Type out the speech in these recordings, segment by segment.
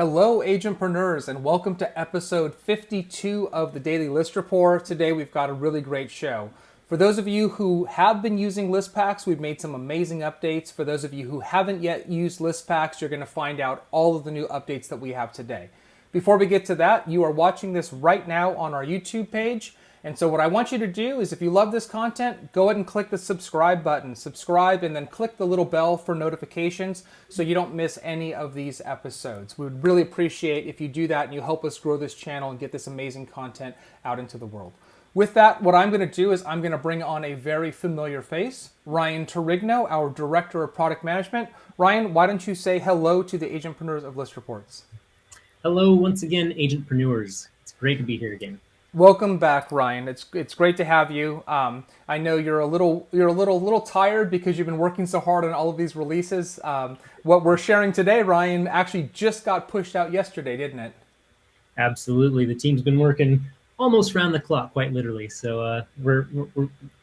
Hello, agentpreneurs, and welcome to episode 52 of the Daily List Report. Today we've got a really great show. For those of you who have been using list packs, we've made some amazing updates. For those of you who haven't yet used list packs, you're going to find out all of the new updates that we have today. Before we get to that, you are watching this right now on our YouTube page. And so what I want you to do is if you love this content, go ahead and click the subscribe button. Subscribe and then click the little bell for notifications so you don't miss any of these episodes. We would really appreciate if you do that and you help us grow this channel and get this amazing content out into the world. With that, what I'm going to do is I'm going to bring on a very familiar face, Ryan Terrigno, our Director of Product Management. Ryan, why don't you say hello to the agentpreneurs of ListReports? Hello once again, agentpreneurs. It's great to be here again. Welcome back, Ryan. It's great to have you. I know you're a little tired because you've been working so hard on all of these releases. What we're sharing today, Ryan, actually just got pushed out yesterday, didn't it? Absolutely, the team's been working almost round the clock, quite literally. So we're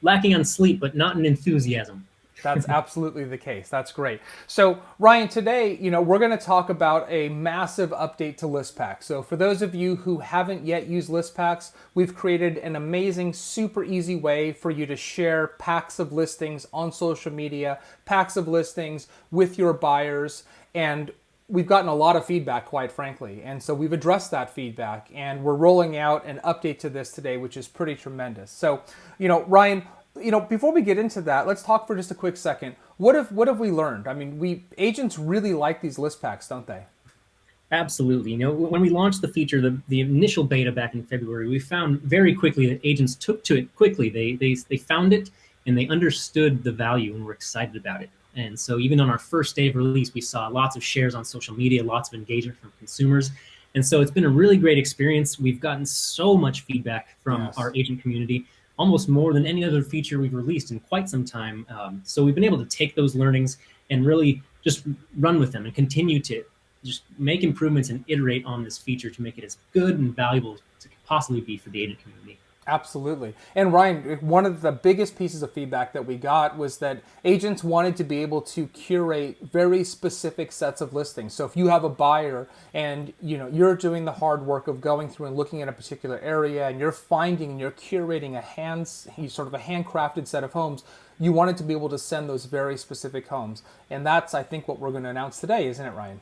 lacking on sleep, but not in enthusiasm. That's absolutely the case. That's great. So, Ryan, today, we're going to talk about a massive update to list packs. So for those of you who haven't yet used list packs, we've created an amazing, super easy way for you to share packs of listings on social media, packs of listings with your buyers. And we've gotten a lot of feedback, quite frankly. And so we've addressed that feedback and we're rolling out an update to this today, which is pretty tremendous. So, Ryan, before we get into that, let's talk for just a quick second. What have we learned? I mean, agents really like these list packs, don't they? Absolutely. When we launched the feature, the initial beta back in February, we found very quickly that agents took to it quickly. They found it and they understood the value and were excited about it. And so even on our first day of release, we saw lots of shares on social media, lots of engagement from consumers. And so it's been a really great experience. We've gotten so much feedback from our agent community, almost more than any other feature we've released in quite some time. So we've been able to take those learnings and really just run with them and continue to just make improvements and iterate on this feature to make it as good and valuable as it could possibly be for the agent community. Absolutely. And Ryan, one of the biggest pieces of feedback that we got was that agents wanted to be able to curate very specific sets of listings. So if you have a buyer and you're doing the hard work of going through and looking at a particular area and you're finding and you're curating a handcrafted set of homes, you wanted to be able to send those very specific homes. And that's, I think, what we're going to announce today, isn't it, Ryan?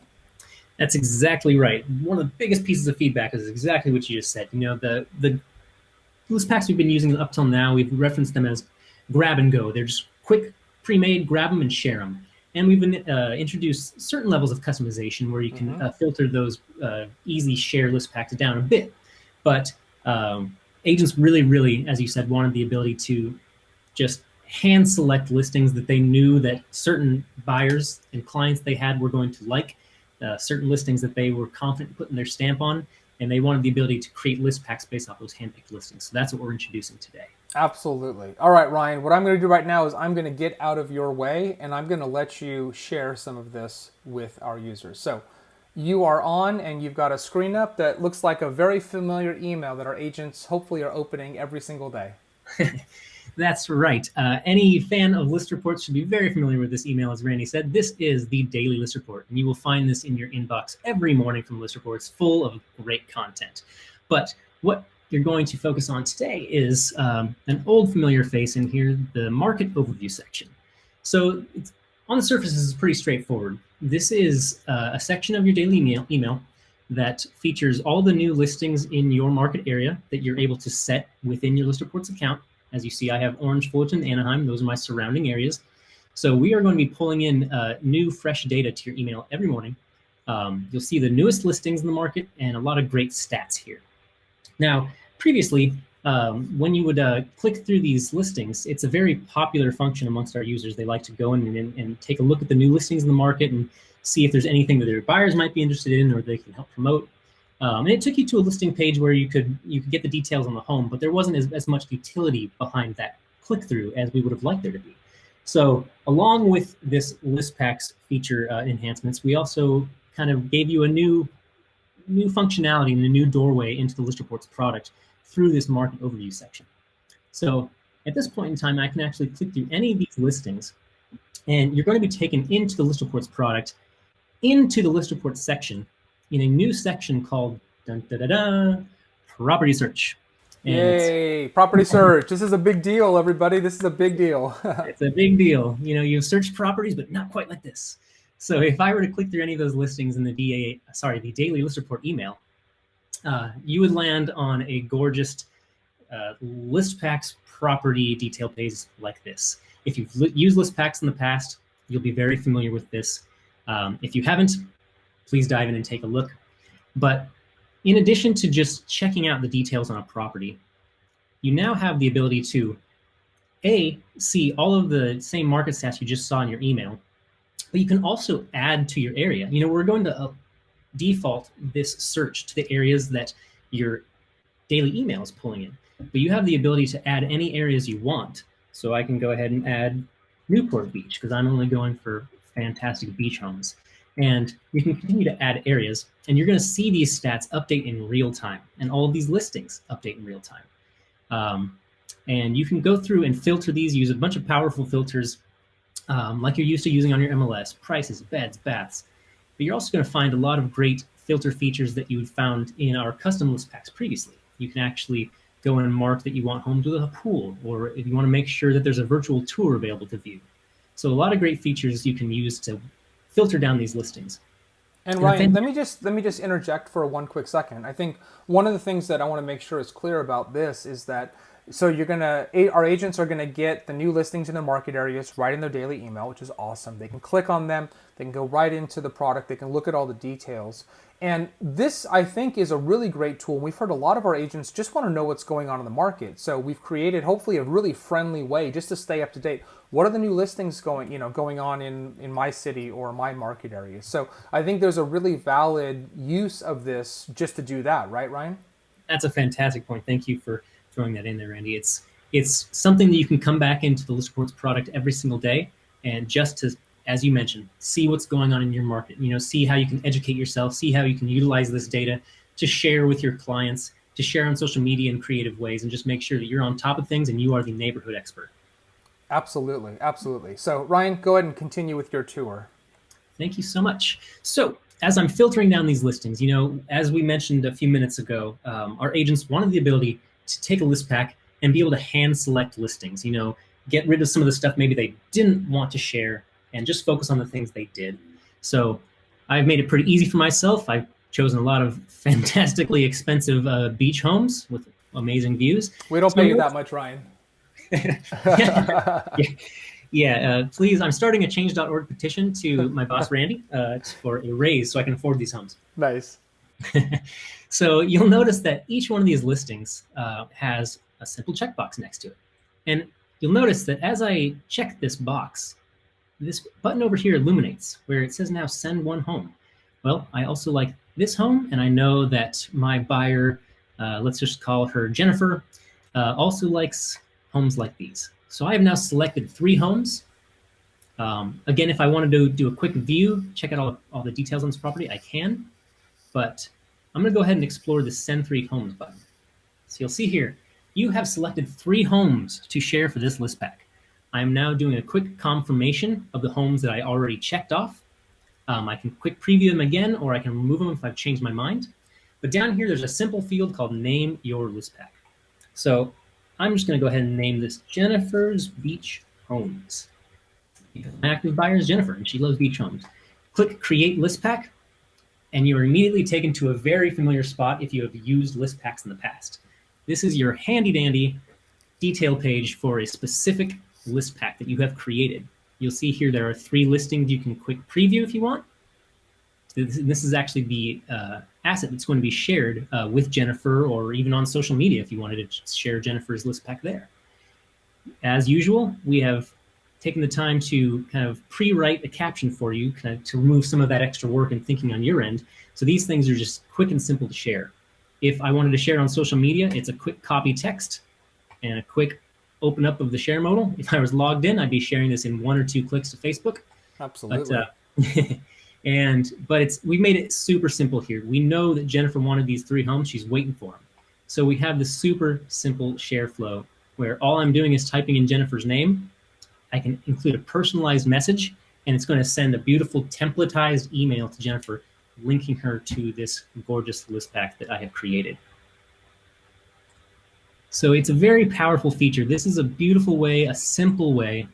That's exactly right. One of the biggest pieces of feedback is exactly what you just said. The list packs we've been using up till now, we've referenced them as grab and go. They're just quick, pre-made, grab them and share them. And we've introduced certain levels of customization where you can filter those easy share list packs down a bit. But agents really, as you said, wanted the ability to just hand select listings that they knew that certain buyers and clients they had were going to like, certain listings that they were confident putting their stamp on. And they wanted the ability to create list packs based off those handpicked listings. So that's what we're introducing today. Absolutely. All right, Ryan, what I'm going to do right now is I'm going to get out of your way and I'm going to let you share some of this with our users. So you are on and you've got a screen up that looks like a very familiar email that our agents hopefully are opening every single day. That's right. Any fan of ListReports should be very familiar with this email, as Randy said. This is the Daily List Report, and you will find this in your inbox every morning from ListReports, full of great content. But what you're going to focus on today is an old familiar face in here, the market overview section. So on the surface, this is pretty straightforward. This is a section of your daily email that features all the new listings in your market area that you're able to set within your ListReports account. As you see, I have Orange, Fullerton, Anaheim. Those are my surrounding areas. So we are going to be pulling in new, fresh data to your email every morning. You'll see the newest listings in the market and a lot of great stats here. Now, previously, when you would click through these listings, it's a very popular function amongst our users. They like to go in and take a look at the new listings in the market and see if there's anything that their buyers might be interested in or they can help promote. And it took you to a listing page where you could get the details on the home, but there wasn't as much utility behind that click-through as we would have liked there to be. So along with this list packs feature enhancements, we also kind of gave you a new functionality and a new doorway into the ListReports product through this market overview section. So at this point in time, I can actually click through any of these listings, and you're going to be taken into the ListReports product, into the ListReports section, in a new section called dun, da, da, da, property search. And Yay! Property search. This is a big deal, everybody. This is a big deal. it's a big deal. You've searched properties, but not quite like this. So if I were to click through any of those listings in the Daily List Report email, you would land on a gorgeous ListPaks property detail page like this. If you've used ListPaks in the past, you'll be very familiar with this. If you haven't, please dive in and take a look. But in addition to just checking out the details on a property, you now have the ability to see all of the same market stats you just saw in your email, but you can also add to your area. We're going to default this search to the areas that your daily email is pulling in, but you have the ability to add any areas you want. So I can go ahead and add Newport Beach because I'm only going for fantastic beach homes. And you can continue to add areas, and you're going to see these stats update in real time, and all of these listings update in real time. And you can go through and filter these, use a bunch of powerful filters like you're used to using on your MLS, prices, beds, baths. But you're also going to find a lot of great filter features that you found in our custom list packs previously. You can actually go and mark that you want homes with a pool, or if you want to make sure that there's a virtual tour available to view. So a lot of great features you can use to filter down these listings. And Ryan, let me just interject for one quick second. I think one of the things that I want to make sure is clear about this is that our agents are gonna get the new listings in their market areas right in their daily email, which is awesome. They can click on them, they can go right into the product, they can look at all the details. And this, I think, is a really great tool. We've heard a lot of our agents just want to know what's going on in the market. So we've created, hopefully, a really friendly way just to stay up to date. What are the new listings going on in my city or my market area? So I think there's a really valid use of this just to do that, right, Ryan? That's a fantastic point. Thank you for throwing that in there, Randy. It's something that you can come back into the ListReports product every single day, and just to, as you mentioned, see what's going on in your market. See how you can educate yourself, see how you can utilize this data to share with your clients, to share on social media in creative ways, and just make sure that you're on top of things and you are the neighborhood expert. Absolutely, absolutely. So Ryan, go ahead and continue with your tour. Thank you so much. So as I'm filtering down these listings, as we mentioned a few minutes ago, our agents wanted the ability to take a list pack and be able to hand select listings, get rid of some of the stuff maybe they didn't want to share and just focus on the things they did. So I've made it pretty easy for myself. I've chosen a lot of fantastically expensive beach homes with amazing views. We don't pay you that much, Ryan. Please, I'm starting a change.org petition to my boss, Randy, for a raise so I can afford these homes. Nice. So you'll notice that each one of these listings has a simple checkbox next to it. And you'll notice that as I check this box, this button over here illuminates where it says now send one home. Well, I also like this home, and I know that my buyer, let's just call her Jennifer, also likes homes like these. So I have now selected 3 homes. Again, if I wanted to do a quick view, check out all the details on this property, I can. But I'm going to go ahead and explore the Send 3 Homes button. So you'll see here, you have selected 3 homes to share for this list pack. I'm now doing a quick confirmation of the homes that I already checked off. I can quick preview them again, or I can remove them if I've changed my mind. But down here, there's a simple field called Name Your List Pack. So I'm just going to go ahead and name this Jennifer's Beach Homes. Because my active buyer is Jennifer, and she loves beach homes. Click Create List Pack, and you're immediately taken to a very familiar spot if you have used list packs in the past. This is your handy-dandy detail page for a specific list pack that you have created. You'll see here there are 3 listings you can quick preview if you want. This is actually the asset that's going to be shared with Jennifer, or even on social media if you wanted to share Jennifer's list pack there. As usual, we have taken the time to kind of pre-write a caption for you, kind of to remove some of that extra work and thinking on your end. So these things are just quick and simple to share. If I wanted to share on social media, it's a quick copy text and a quick open up of the share modal. If I was logged in, I'd be sharing this in 1 or 2 clicks to Facebook. Absolutely. But we made it super simple here. We know that Jennifer wanted these 3 homes. She's waiting for them. So we have this super simple share flow where all I'm doing is typing in Jennifer's name. I can include a personalized message, and it's going to send a beautiful templatized email to Jennifer linking her to this gorgeous list pack that I have created. So it's a very powerful feature. This is a beautiful way, a simple way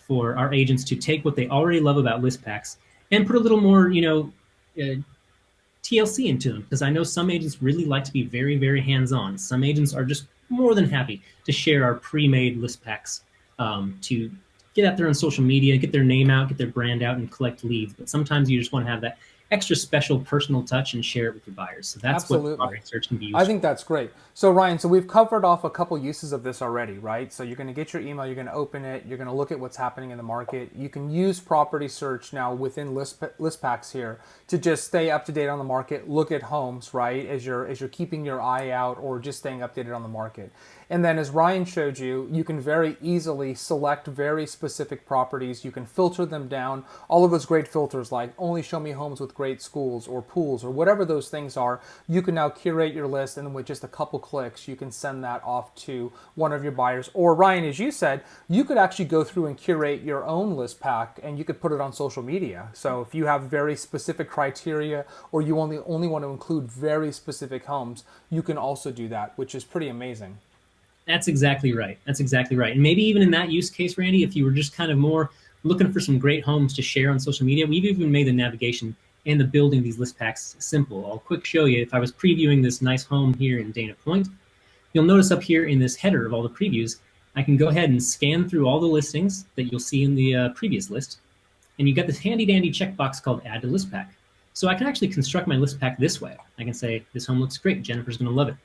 for our agents to take what they already love about list packs and put a little more, TLC into them, because I know some agents really like to be very, very hands-on. Some agents are just more than happy to share our pre-made list packs to get out there on social media, get their name out, get their brand out, and collect leads. But sometimes you just want to have that extra special personal touch and share it with your buyers. So that's Absolutely. what property search can be used I think that's great. So Ryan, so we've covered off a couple uses of this already, right? So you're going to get your email, you're going to open it, you're going to look at what's happening in the market. You can use property search now within list packs here to just stay up to date on the market, look at homes, right? As you're keeping your eye out or just staying updated on the market. And then as Ryan showed you, you can very easily select very specific properties. You can filter them down. All of those great filters like only show me homes with great schools or pools or whatever those things are, you can now curate your list, and with just a couple clicks, you can send that off to one of your buyers. Or Ryan, as you said, you could actually go through and curate your own list pack and you could put it on social media. So if you have very specific criteria or you only want to include very specific homes, you can also do that, which is pretty amazing. That's exactly right. That's exactly right. And maybe even in that use case, Randy, if you were just kind of more looking for some great homes to share on social media, we've even made the navigation and the building these list packs simple. I'll quick show you. If I was previewing this nice home here in Dana Point, you'll notice up here in this header of all the previews, I can go ahead and scan through all the listings that you'll see in the previous list. And you got this handy dandy checkbox called Add to List Pack. So I can actually construct my list pack this way. I can say, this home looks great. Jennifer's going to love it.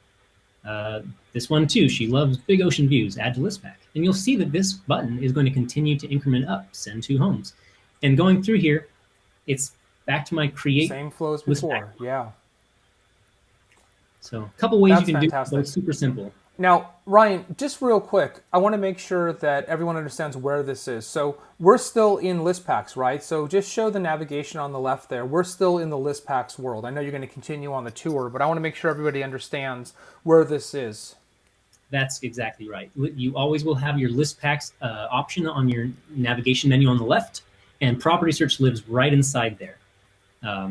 This one too, she loves big ocean views, add to list pack. And you'll see that this button is going to continue to increment up, send to homes. And going through here, it's back to my create. Same flow as before, yeah. So a couple ways That's you can fantastic. do it, both super simple. Now, Ryan, just real quick, I want to make sure that everyone understands where this is. So we're still in list packs, right? So just show the navigation on the left there. We're still in the list packs world. I know you're going to continue on the tour, but I want to make sure everybody understands where this is. That's exactly right. You always will have your list packs option on your navigation menu on the left, and property search lives right inside there.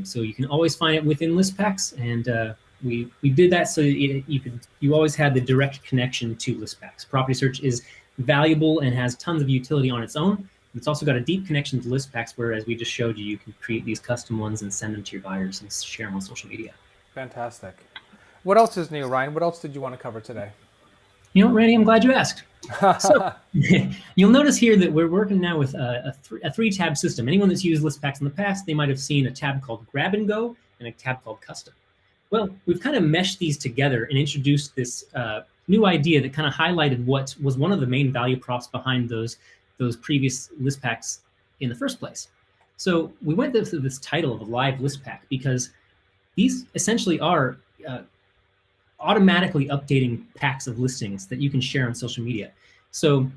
So you can always find it within list packs, and we did that so you always had the direct connection to list packs. Property search is valuable and has tons of utility on its own. It's also got a deep connection to list packs, where, as we just showed you, you can create these custom ones and send them to your buyers and share them on social media. Fantastic. What else is new, Ryan? What else did you want to cover today? You know, Randy, I'm glad you asked. So you'll notice here that we're working now with a three-tab system. Anyone that's used list packs in the past, they might have seen a tab called Grab and Go and a tab called Custom. Well, we've kind of meshed these together and introduced this new idea that kind of highlighted what was one of the main value props behind those previous list packs in the first place. So we went through this title of a live list pack because these essentially are automatically updating packs of listings that you can share on social media. So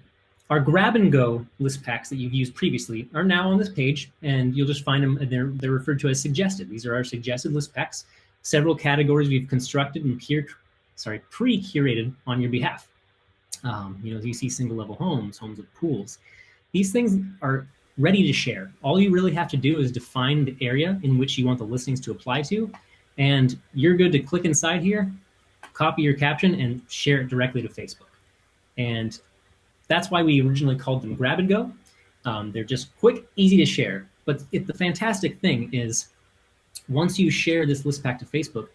our grab and go list packs that you've used previously are now on this page, and you'll just find them, and they're referred to as suggested. These are our suggested list packs, several categories we've constructed and pre-curated on your behalf. You see single level homes, homes with pools. These things are ready to share. All you really have to do is define the area in which you want the listings to apply to, and you're good to click inside here, copy your caption, and share it directly to Facebook. And that's why we originally called them grab and go. They're just quick, easy to share. But the fantastic thing is, once you share this list pack to Facebook,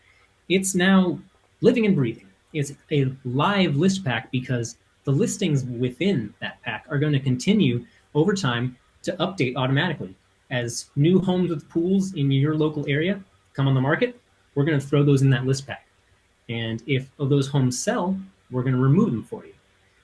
it's now living and breathing. It's a live list pack because the listings within that pack are going to continue over time to update automatically. As new homes with pools in your local area come on the market, we're going to throw those in that list pack. And if those homes sell, we're going to remove them for you.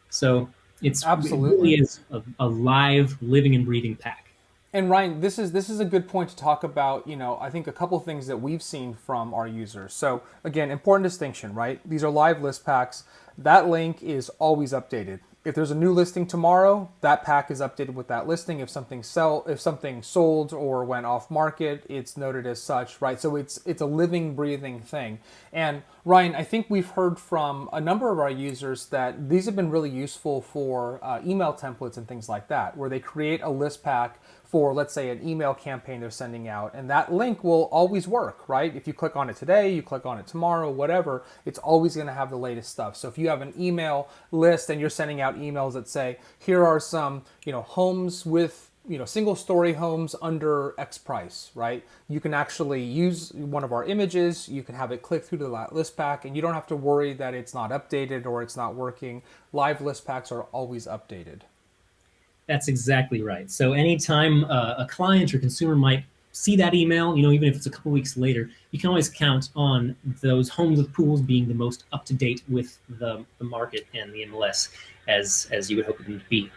So it really is a live, living and breathing pack. And Ryan, this is a good point to talk about, I think a couple of things that we've seen from our users. So again, important distinction, right? These are live list packs. That link is always updated. If there's a new listing tomorrow, that pack is updated with that listing. If something sold or went off market, it's noted as such, right? So it's a living, breathing thing. And Ryan, I think we've heard from a number of our users that these have been really useful for email templates and things like that, where they create a list pack for, let's say, an email campaign they're sending out. And that link will always work, right? If you click on it today, you click on it tomorrow, whatever, it's always going to have the latest stuff. So if you have an email list and you're sending out emails that say, here are some, homes with, single story homes under X price, right? You can actually use one of our images, you can have it click through to the list pack, and you don't have to worry that it's not updated or it's not working. Live list packs are always updated. That's exactly right. So anytime a client or consumer might see that email, even if it's a couple weeks later, you can always count on those homes with pools being the most up to date with the market and the MLS as you would hope them to be.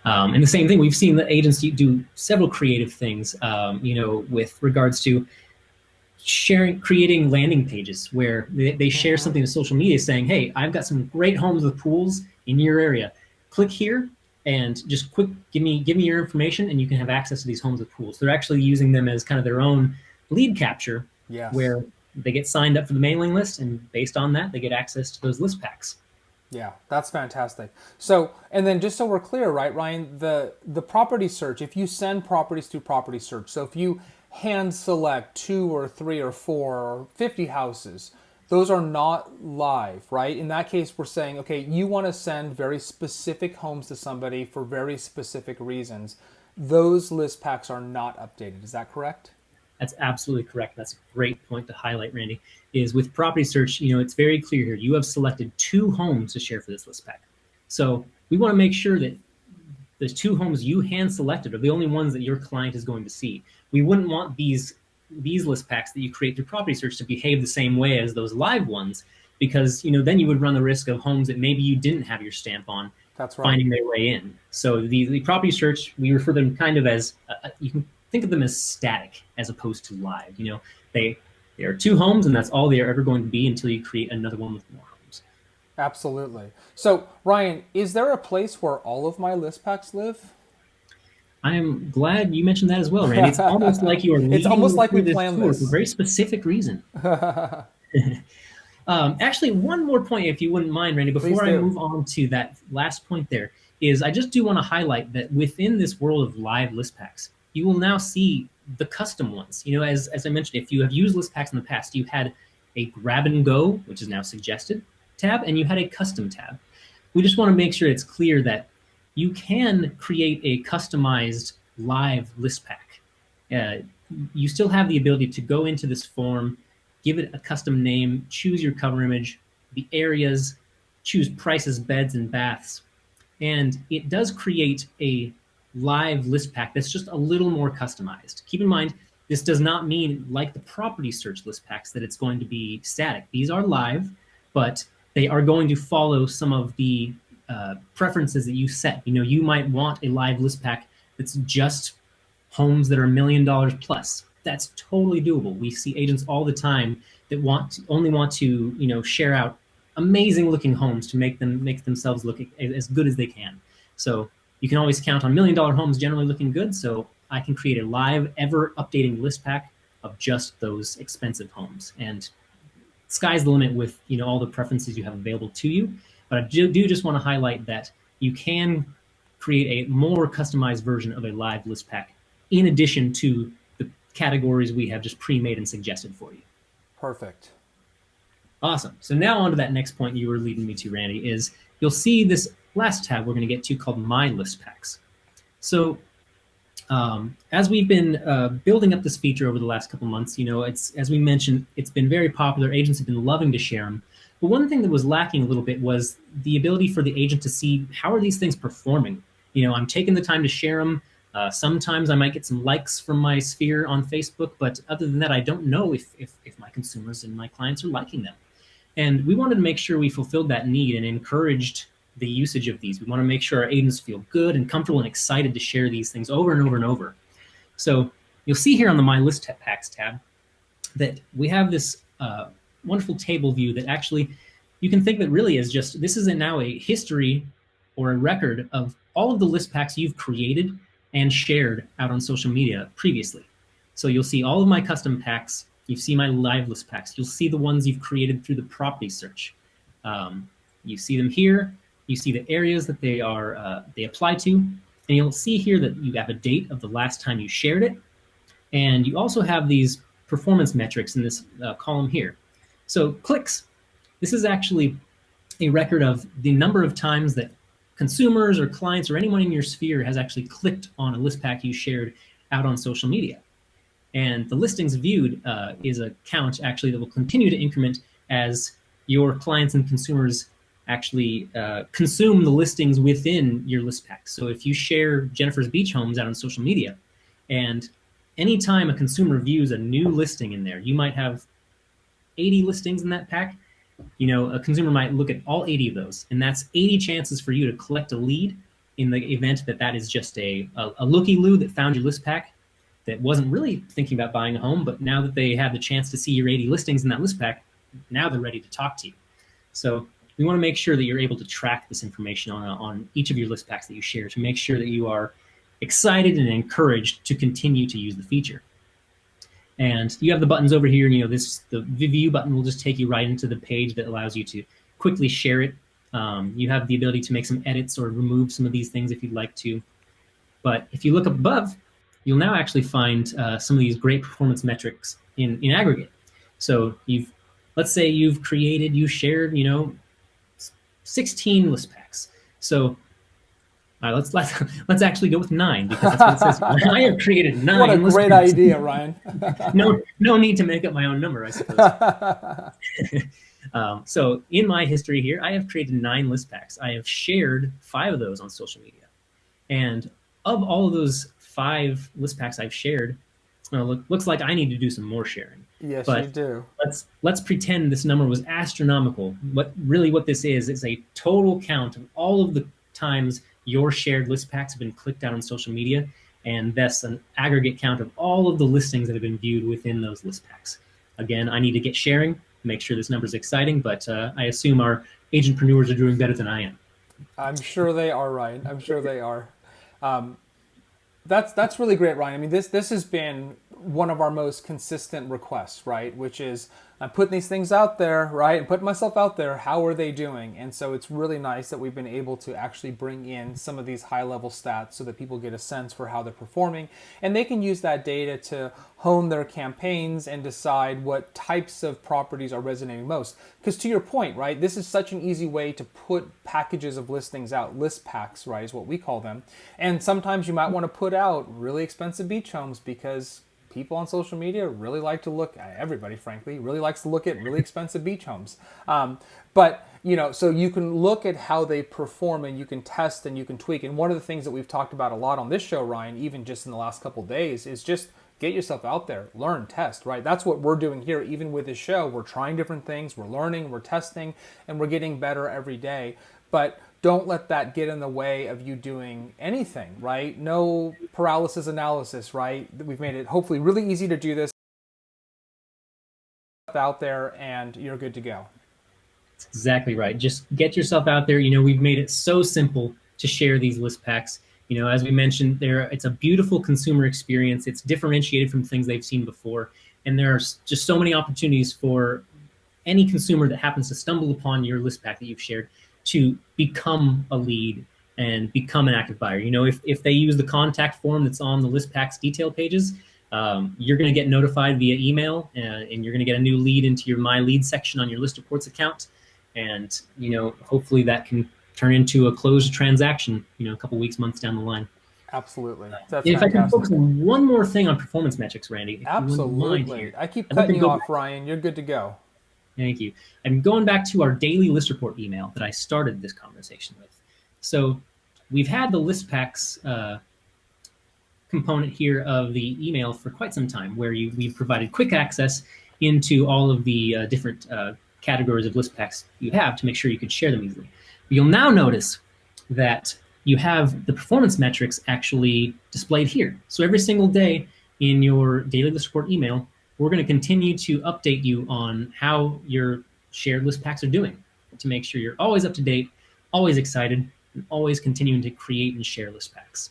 And the same thing, we've seen the agency do several creative things, with regards to creating landing pages where they share something to social media saying, hey, I've got some great homes with pools in your area. Click here and just give me your information and you can have access to these homes with pools. They're actually using them as kind of their own lead capture, Yes. where they get signed up for the mailing list, and based on that, they get access to those list packs. Yeah, that's fantastic. So, and then just so we're clear, right, Ryan, the property search, if you send properties through property search, so if you hand select 2 or 3 or 4 or 50 houses, those are not live, right? In that case, we're saying, okay, you want to send very specific homes to somebody for very specific reasons. Those list packs are not updated. Is that correct? That's absolutely correct. That's a great point to highlight, Randy, is with property search, it's very clear here. You have selected 2 homes to share for this list pack. So we want to make sure that the 2 homes you hand selected are the only ones that your client is going to see. We wouldn't want these list packs that you create through property search to behave the same way as those live ones, because then you would run the risk of homes that maybe you didn't have your stamp on. That's right. Finding their way in. So the property search, we refer them kind of as you can think of them as static as opposed to live. They are 2 homes and that's all they are ever going to be until you create another one with more homes. Absolutely. So Ryan, is there a place where all of my list packs live? I am glad you mentioned that as well, Randy. It's almost like you are leading it's almost like we this planned tour this for a very specific reason. Actually, one more point, if you wouldn't mind, Randy, before I move on to that last point there, is I just do want to highlight that within this world of live list packs, you will now see the custom ones. As I mentioned, if you have used list packs in the past, you had a grab and go, which is now suggested tab, and you had a custom tab. We just want to make sure it's clear that you can create a customized live list pack. You still have the ability to go into this form, give it a custom name, choose your cover image, the areas, choose prices, beds, and baths. And it does create a live list pack that's just a little more customized. Keep in mind, this does not mean, like the property search list packs, that it's going to be static. These are live, but they are going to follow some of the preferences that you set. You might want a live list pack that's just homes that are $1 million plus. That's totally doable. We see agents all the time that only want to share out amazing looking homes to make themselves look as good as they can. So you can always count on $1 million homes generally looking good. So I can create a live, ever updating list pack of just those expensive homes. And sky's the limit with all the preferences you have available to you. But I do just want to highlight that you can create a more customized version of a live list pack in addition to the categories we have just pre-made and suggested for you. Perfect. Awesome. So now on to that next point you were leading me to, Randy, is you'll see this last tab we're going to get to called My List Packs. So as we've been building up this feature over the last couple months, as we mentioned, it's been very popular. Agents have been loving to share them. But one thing that was lacking a little bit was the ability for the agent to see how are these things performing. I'm taking the time to share them. Sometimes I might get some likes from my sphere on Facebook, but other than that, I don't know if my consumers and my clients are liking them. And we wanted to make sure we fulfilled that need and encouraged the usage of these. We want to make sure our agents feel good and comfortable and excited to share these things over and over and over. So you'll see here on the My List Packs tab that we have this wonderful table view that actually you can think that really is just, this is now a history or a record of all of the list packs you've created and shared out on social media previously. So you'll see all of my custom packs. You see my live list packs. You'll see the ones you've created through the property search. You see them here. You see the areas that they apply to. And you'll see here that you have a date of the last time you shared it. And you also have these performance metrics in this column here. So clicks, this is actually a record of the number of times that consumers or clients or anyone in your sphere has actually clicked on a list pack you shared out on social media. And the listings viewed is a count actually that will continue to increment as your clients and consumers actually consume the listings within your list pack. So if you share Jennifer's Beach Homes out on social media, and anytime a consumer views a new listing in there, you might have 80 listings in that pack. You know, a consumer might look at all 80 of those, and that's 80 chances for you to collect a lead in the event that that is just a looky-loo that found your list pack that wasn't really thinking about buying a home, but now that they have the chance to see your 80 listings in that list pack, now they're ready to talk to you. So we want to make sure that you're able to track this information on each of your list packs that you share to make sure that you are excited and encouraged to continue to use the feature. And you have the buttons over here, and the view button will just take you right into the page that allows you to quickly share it. You have the ability to make some edits or remove some of these things if you'd like to. But if you look up above, you'll now actually find some of these great performance metrics in aggregate. So let's say you shared 16 list packs. So let's actually go with 9, because that's what it says. I have created 9. What a great idea, Ryan. No need to make up my own number, I suppose. So in my history here, I have created 9 list packs. I have shared 5 of those on social media. And of all of those 5 list packs I've shared, looks like I need to do some more sharing. Yes, but you do. Let's pretend this number was astronomical. What this is a total count of all of the times your shared list packs have been clicked out on social media, and thus an aggregate count of all of the listings that have been viewed within those list packs. Again, I need to get sharing, make sure this number is exciting, but I assume our agentpreneurs are doing better than I am. I'm sure they are, Ryan. I'm sure they are. That's really great, Ryan. I mean, this has been one of our most consistent requests, right? Which is, I'm putting these things out there, right? And putting myself out there. How are they doing? And so it's really nice that we've been able to actually bring in some of these high-level stats so that people get a sense for how they're performing, and they can use that data to hone their campaigns and decide what types of properties are resonating most. Because to your point, right, this is such an easy way to put packages of listings out, list packs, right, is what we call them. And sometimes you might want to put out really expensive beach homes because people on social media really like to look, everybody frankly, really likes to look at really expensive beach homes. But, so you can look at how they perform, and you can test and you can tweak. And one of the things that we've talked about a lot on this show, Ryan, even just in the last couple of days, is just get yourself out there, learn, test, right? That's what we're doing here. Even with this show, we're trying different things, we're learning, we're testing, and we're getting better every day. But don't let that get in the way of you doing anything, right? No paralysis analysis, right? We've made it hopefully really easy to do this out there, and you're good to go. That's exactly right. Just get yourself out there. We've made it so simple to share these list packs. As we mentioned, it's a beautiful consumer experience. It's differentiated from things they've seen before. And there are just so many opportunities for any consumer that happens to stumble upon your list pack that you've shared to become a lead and become an active buyer. If they use the contact form that's on the list packs detail pages, you're going to get notified via email, and you're going to get a new lead into your My Lead section on your ListReports account. And, hopefully that can turn into a closed transaction, a couple weeks, months down the line. Absolutely. That's if fantastic. I can focus on one more thing on performance metrics, Randy. Absolutely. I keep cutting you off, Ryan. You're good to go. Thank you. I'm going back to our daily list report email that I started this conversation with. So we've had the list packs component here of the email for quite some time, where we've provided quick access into all of the different categories of list packs you have to make sure you can share them easily. But you'll now notice that you have the performance metrics actually displayed here. So every single day in your daily list report email, we're going to continue to update you on how your shared list packs are doing to make sure you're always up to date, always excited, and always continuing to create and share list packs.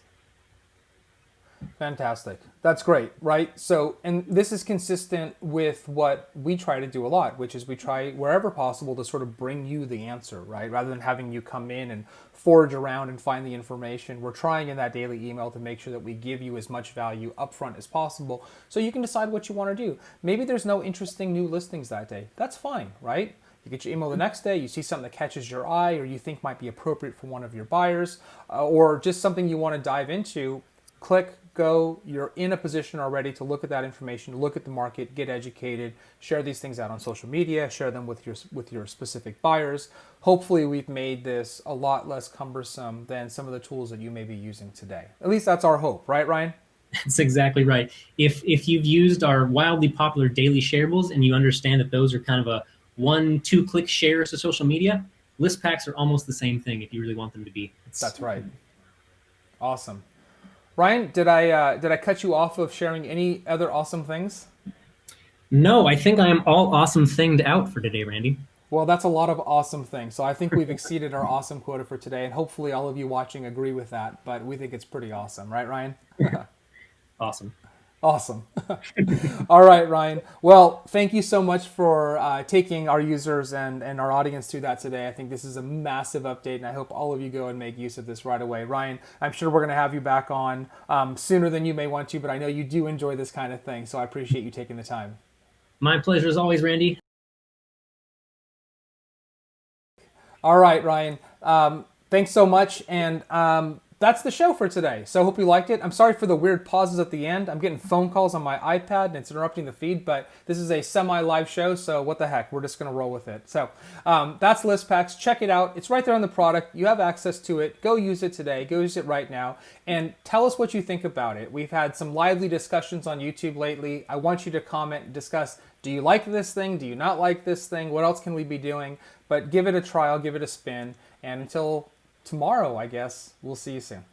Fantastic. That's great, right? So, and this is consistent with what we try to do a lot, which is we try wherever possible to sort of bring you the answer, right? Rather than having you come in and forage around and find the information, we're trying in that daily email to make sure that we give you as much value upfront as possible so you can decide what you want to do. Maybe there's no interesting new listings that day. That's fine, right? You get your email the next day, you see something that catches your eye or you think might be appropriate for one of your buyers, or just something you want to dive into. Click, go, you're in a position already to look at that information, look at the market, get educated, share these things out on social media, share them with your specific buyers. Hopefully we've made this a lot less cumbersome than some of the tools that you may be using today. At least that's our hope, right, Ryan? That's exactly right. If you've used our wildly popular daily shareables and you understand that those are kind of a 1-2 click shares to social media, list packs are almost the same thing if you really want them to be. That's right. Awesome. Ryan, did I cut you off of sharing any other awesome things? No, I think I am all awesome thinged out for today, Randy. Well, that's a lot of awesome things. So I think we've exceeded our awesome quota for today, and hopefully all of you watching agree with that. But we think it's pretty awesome, right, Ryan? Awesome. Awesome. All right, Ryan. Well, thank you so much for taking our users and our audience through that today. I think this is a massive update, and I hope all of you go and make use of this right away. Ryan, I'm sure we're going to have you back on sooner than you may want to, but I know you do enjoy this kind of thing, so I appreciate you taking the time. My pleasure as always, Randy. All right, Ryan. Thanks so much, and that's the show for today. So I hope you liked it. I'm sorry for the weird pauses at the end. I'm getting phone calls on my iPad and it's interrupting the feed, but this is a semi-live show, so what the heck? We're just going to roll with it. So that's ListPacks. Check it out. It's right there on the product. You have access to it. Go use it today. Go use it right now. And tell us what you think about it. We've had some lively discussions on YouTube lately. I want you to comment and discuss, do you like this thing? Do you not like this thing? What else can we be doing? But give it a trial. Give it a spin. And until tomorrow, I guess, we'll see you soon.